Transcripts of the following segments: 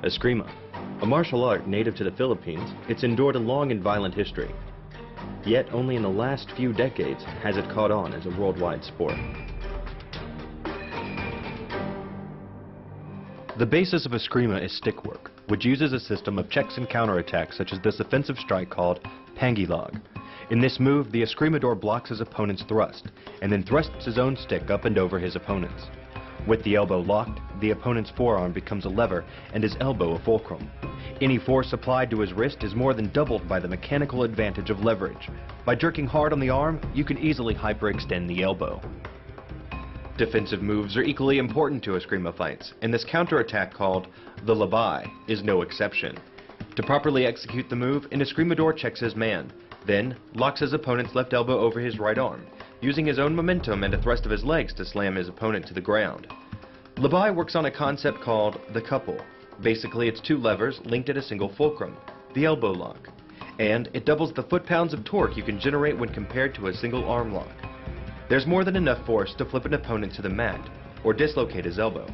Eskrima. A martial art native to the Philippines, it's endured a long and violent history. Yet only in the last few decades has it caught on as a worldwide sport. The basis of Eskrima is stick work, which uses a system of checks and counterattacks such as this offensive strike called Panggilog. In this move, the Eskrimador blocks his opponent's thrust, and then thrusts his own stick up and over his opponent's. With the elbow locked, the opponent's forearm becomes a lever and his elbow a fulcrum. Any force applied to his wrist is more than doubled by the mechanical advantage of leverage. By jerking hard on the arm, you can easily hyperextend the elbow. Defensive moves are equally important to Eskrima fights, and this counterattack called the Labay is no exception. To properly execute the move, an Eskrimador checks his man, then locks his opponent's left elbow over his right arm, using his own momentum and a thrust of his legs to slam his opponent to the ground. Labay works on a concept called the couple. Basically, it's two levers linked at a single fulcrum, the elbow lock, and it doubles the foot-pounds of torque you can generate when compared to a single arm lock. There's more than enough force to flip an opponent to the mat or dislocate his elbow.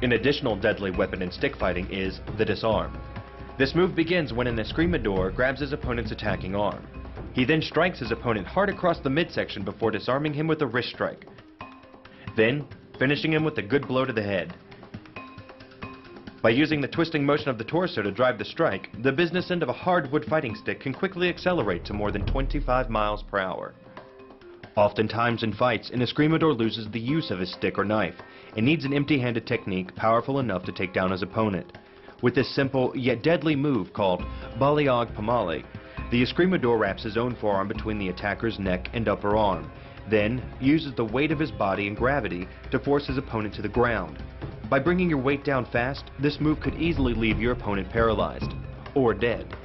An additional deadly weapon in stick fighting is the disarm. This move begins when an Eskrimador grabs his opponent's attacking arm. He then strikes his opponent hard across the midsection before disarming him with a wrist strike, then finishing him with a good blow to the head. By using the twisting motion of the torso to drive the strike, the business end of a hardwood fighting stick can quickly accelerate to more than 25 miles per hour. Oftentimes in fights, an Eskrimador loses the use of his stick or knife and needs an empty-handed technique powerful enough to take down his opponent. With this simple yet deadly move called Baliag Pamali, the Eskrimador wraps his own forearm between the attacker's neck and upper arm, then uses the weight of his body and gravity to force his opponent to the ground. By bringing your weight down fast, this move could easily leave your opponent paralyzed or dead.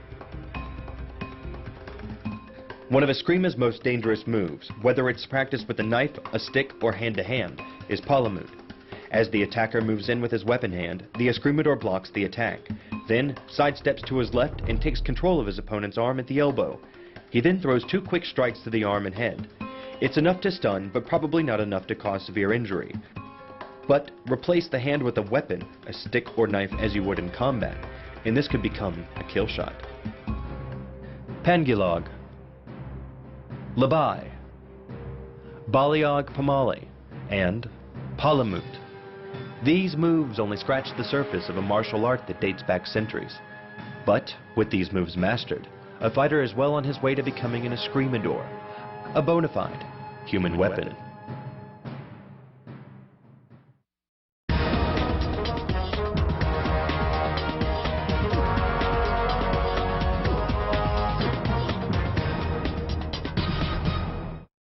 One of Eskrima's most dangerous moves, whether it's practiced with a knife, a stick, or hand-to-hand, is Palamute. As the attacker moves in with his weapon hand, the Eskrimador blocks the attack, then sidesteps to his left and takes control of his opponent's arm at the elbow. He then throws two quick strikes to the arm and head. It's enough to stun, but probably not enough to cause severe injury. But replace the hand with a weapon, a stick or knife, as you would in combat, and this could become a kill shot. Panggilog, Labay, Baliag Pamali, and Palamute. These moves only scratch the surface of a martial art that dates back centuries. But with these moves mastered, a fighter is well on his way to becoming an Eskrimador, a bona fide human weapon.